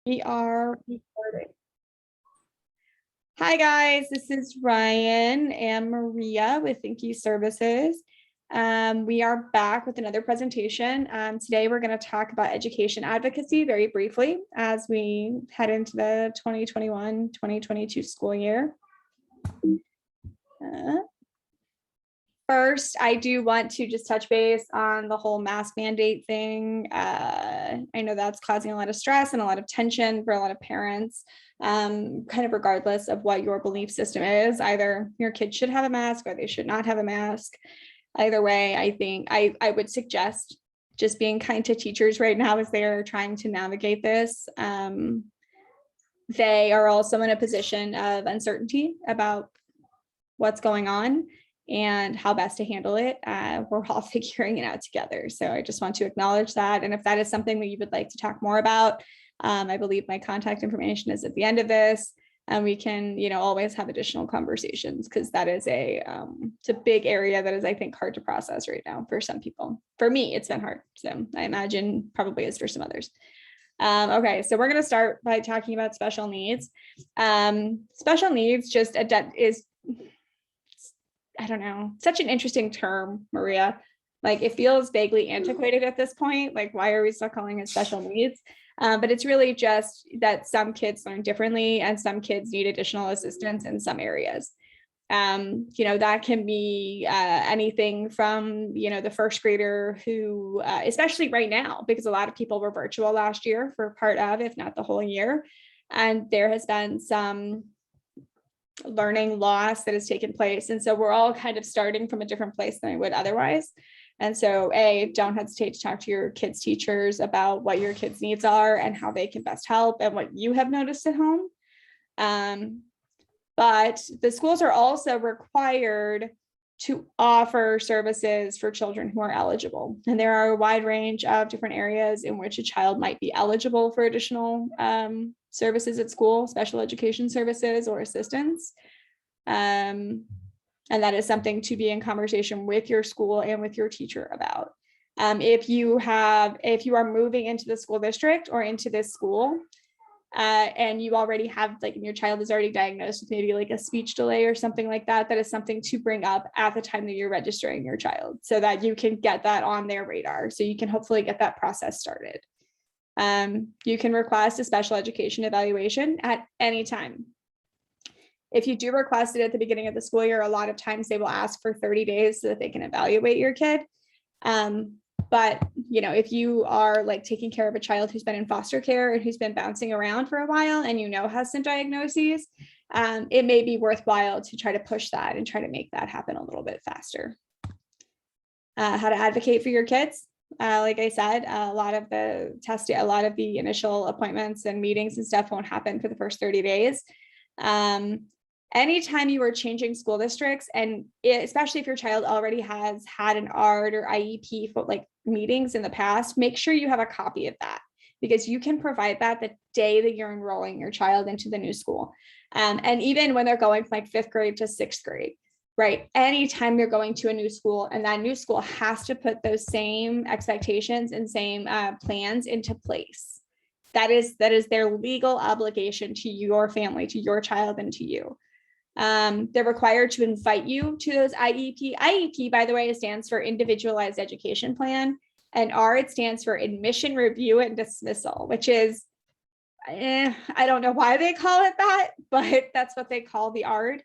We are recording. Hi guys, this is Ryan and Maria with Thank You Services. We are back with another presentation. Today we're going to talk about education advocacy very briefly as we head into the 2021-2022 school year. First, I do want to just touch base on the whole mask mandate thing. I know that's causing a lot of stress and a lot of tension for a lot of parents, kind of regardless of what your belief system is. Either your kids should have a mask or they should not have a mask. Either way, I think I would suggest just being kind to teachers right now as they're trying to navigate this. They are also in a position of uncertainty about what's going on and how best to handle it. We're all figuring it out together. So I just want to acknowledge that. And if that is something that you would like to talk more about, I believe my contact information is at the end of this. And we can, always have additional conversations because that is it's a big area that is, I think, hard to process right now for some people. For me, it's been hard. So I imagine probably is for some others. Okay, so we're going to start by talking about special needs. Special needs is I don't know, such an interesting term, Maria. Like it feels vaguely antiquated at this point. Like, why are we still calling it special needs? But it's really just that some kids learn differently and some kids need additional assistance in some areas. That can be anything from, the first grader who, especially right now, because a lot of people were virtual last year for part of, if not the whole year. And there has been some learning loss that has taken place. And so we're all kind of starting from a different place than we would otherwise. And so don't hesitate to talk to your kids' teachers about what your kids' needs are and how they can best help and what you have noticed at home. But the schools are also required to offer services for children who are eligible. And there are a wide range of different areas in which a child might be eligible for additional services at school, special education services or assistance. And that is something to be in conversation with your school and with your teacher about. If you are moving into the school district or into this school, and you already have, your child is already diagnosed with maybe like a speech delay or something like that, that is something to bring up at the time that you're registering your child so that you can get that on their radar. So you can hopefully get that process started. You can request a special education evaluation at any time. If you do request it at the beginning of the school year, a lot of times they will ask for 30 days so that they can evaluate your kid. But, if you are taking care of a child who's been in foster care and who's been bouncing around for a while and has some diagnoses, it may be worthwhile to try to push that and try to make that happen a little bit faster. How to advocate for your kids. Like I said, a lot of the initial appointments and meetings and stuff won't happen for the first 30 days. Anytime you are changing school districts, and especially if your child already has had an ARD or IEP for meetings in the past, make sure you have a copy of that because you can provide that the day that you're enrolling your child into the new school. And even when they're going from 5th grade to 6th grade, right? Anytime they're going to a new school and that new school has to put those same expectations and same plans into place. That is their legal obligation to your family, to your child, and to you. They're required to invite you to those IEP. IEP, by the way, stands for Individualized Education Plan, and ARD stands for Admission Review and Dismissal, which is, I don't know why they call it that, but that's what they call the ARD.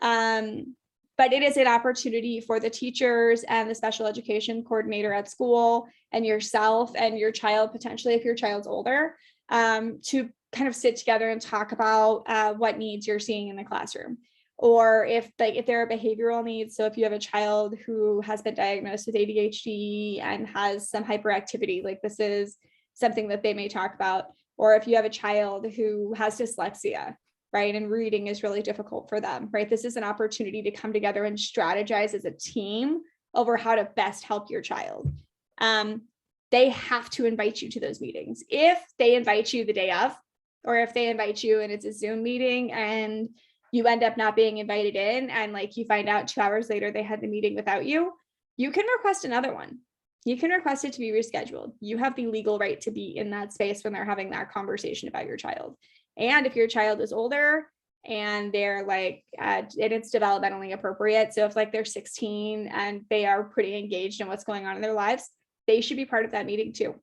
But it is an opportunity for the teachers and the special education coordinator at school and yourself and your child, potentially if your child's older, to kind of sit together and talk about what needs you're seeing in the classroom. Or if there are behavioral needs. So if you have a child who has been diagnosed with ADHD and has some hyperactivity, this is something that they may talk about. Or if you have a child who has dyslexia, right, and reading is really difficult for them, right? This is an opportunity to come together and strategize as a team over how to best help your child. They have to invite you to those meetings. If they invite you the day of, or if they invite you and it's a Zoom meeting and you end up not being invited in and you find out 2 hours later they had the meeting without you, you can request another one. you can request it to be rescheduled. You have the legal right to be in that space when they're having that conversation about your child. And if your child is older and they're like, and it's developmentally appropriate. So if like they're 16 and they are pretty engaged in what's going on in their lives, they should be part of that meeting too.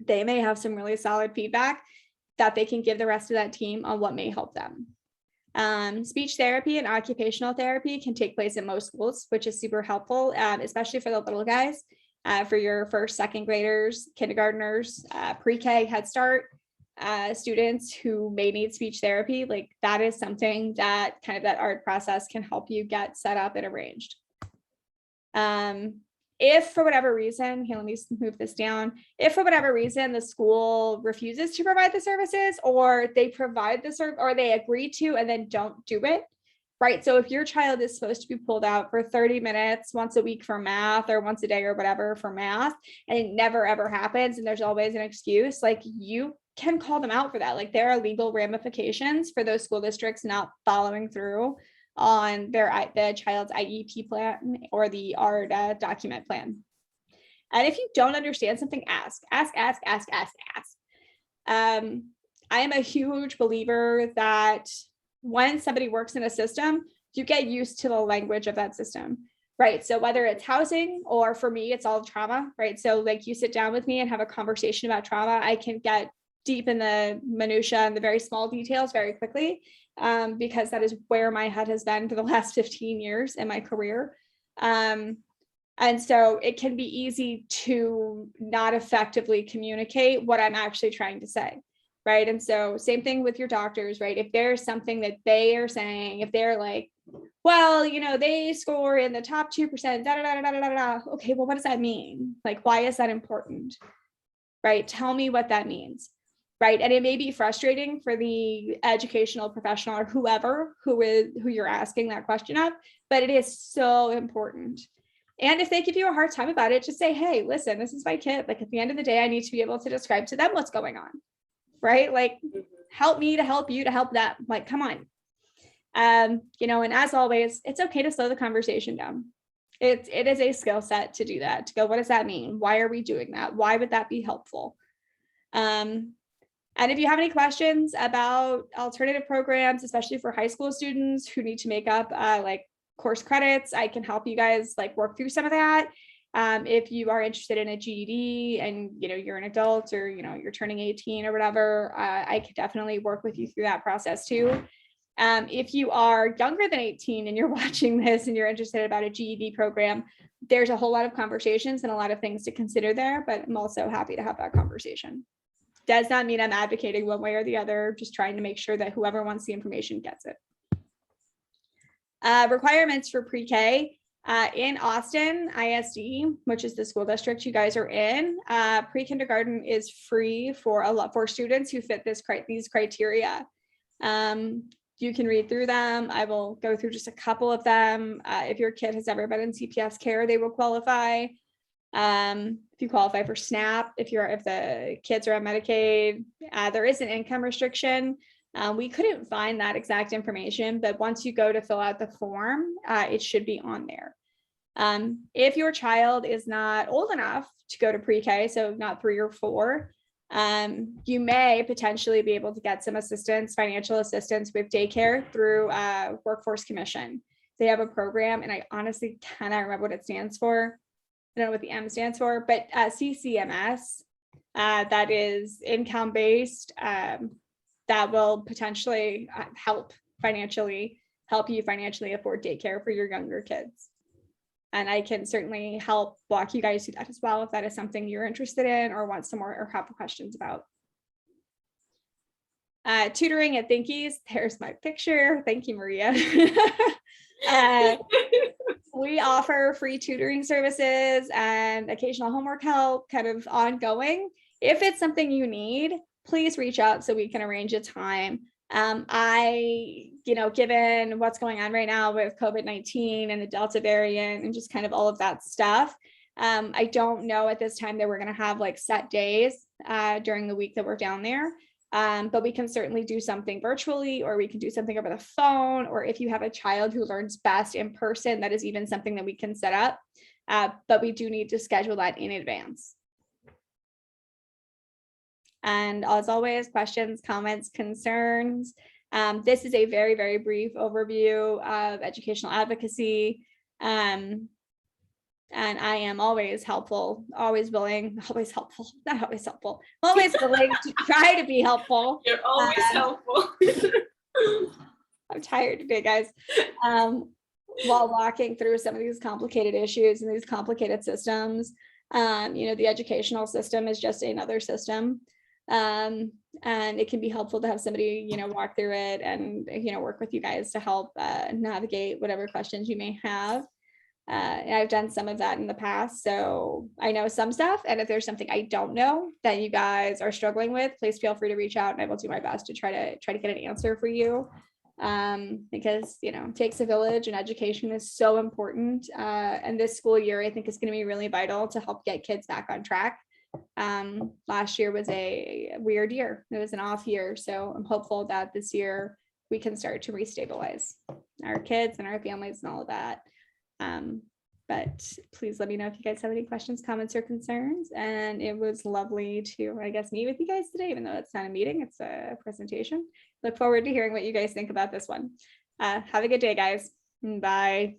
They may have some really solid feedback that they can give the rest of that team on what may help them. Speech therapy and occupational therapy can take place in most schools, which is super helpful, especially for the little guys, for your first, second graders, kindergartners, pre-K, Head Start students who may need speech therapy. Like that is something that kind of that ARD process can help you get set up and arranged. If for whatever reason, here, let me move this down. If for whatever reason the school refuses to provide the services, or they provide the service, or they agree to and then don't do it, right? So if your child is supposed to be pulled out for 30 minutes once a week for math, or once a day or whatever for math, and it never ever happens, and there's always an excuse, like you can call them out for that. Like there are legal ramifications for those school districts not following through on the child's IEP plan or the ARD document plan. And if you don't understand something, ask. I am a huge believer that when somebody works in a system, you get used to the language of that system, right? So whether it's housing, or for me, it's all trauma, right? So like you sit down with me and have a conversation about trauma, I can get deep in the minutia and the very small details very quickly, because that is where my head has been for the last 15 years in my career. And so it can be easy to not effectively communicate what I'm actually trying to say, right? And so same thing with your doctors, right? If there's something that they are saying, if they're like, well, you know, they score in the top 2%, okay, well, what does that mean? Like, why is that important, right? Tell me what that means. Right. And it may be frustrating for the educational professional or whoever who you're asking that question of, but it is so important. And if they give you a hard time about it, just say, hey, listen, this is my kid. Like at the end of the day, I need to be able to describe to them what's going on. Right. Like help me to help you to help them. Like, come on. You know, and as always, it's okay to slow the conversation down. It is a skill set to do that, to go, what does that mean? Why are we doing that? Why would that be helpful? And if you have any questions about alternative programs, especially for high school students who need to make up like course credits, I can help you guys like work through some of that. If you are interested in a GED and, you know, you're an adult, or, you know, you're turning 18 or whatever, I could definitely work with you through that process too. If you are younger than 18 and you're watching this and you're interested about a GED program, there's a whole lot of conversations and a lot of things to consider there, but I'm also happy to have that conversation. Does not mean I'm advocating one way or the other, just trying to make sure that whoever wants the information gets it. Requirements for pre-K. In Austin ISD, which is the school district you guys are in, pre-kindergarten is free for students who fit these criteria. You can read through them. I will go through just a couple of them. If your kid has ever been in CPS care, they will qualify. If you qualify for SNAP, if the kids are on Medicaid, there is an income restriction. We couldn't find that exact information, but once you go to fill out the form, it should be on there. If your child is not old enough to go to pre-K, so not 3 or 4, you may potentially be able to get some assistance, financial assistance with daycare through Workforce Commission. They have a program, and I honestly cannot remember what it stands for. I don't know what the M stands for, but CCMS, that is income-based, that will potentially help you financially afford daycare for your younger kids. And I can certainly help walk you guys through that as well, if that is something you're interested in or want some more or have questions about. Tutoring at Thinkies, there's my picture. Thank you, Maria. We offer free tutoring services and occasional homework help, kind of ongoing. If it's something you need, please reach out so we can arrange a time. Given what's going on right now with COVID-19 and the Delta variant and just kind of all of that stuff, I don't know at this time that we're going to have like set days during the week that we're down there. But we can certainly do something virtually, or we can do something over the phone, or if you have a child who learns best in person, that is even something that we can set up. but we do need to schedule that in advance. And as always, questions, comments, concerns. This is a very, very brief overview of educational advocacy. And I am always helpful, always willing, always helpful, not always helpful, always willing to try to be helpful. You're always helpful. I'm tired today, guys. While walking through some of these complicated issues and these complicated systems, the educational system is just another system. And it can be helpful to have somebody, walk through it and, work with you guys to help navigate whatever questions you may have. I've done some of that in the past, so I know some stuff. And if there's something I don't know that you guys are struggling with, please feel free to reach out and I will do my best to try to get an answer for you. Because, it takes a village and education is so important. And this school year, I think is going to be really vital to help get kids back on track. Last year was a weird year. It was an off year. So I'm hopeful that this year we can start to restabilize our kids and our families and all of that. But please let me know if you guys have any questions, comments, or concerns. And it was lovely to, I guess, meet with you guys today, even though it's not a meeting, it's a presentation. Look forward to hearing what you guys think about this one. Have a good day, guys. Bye.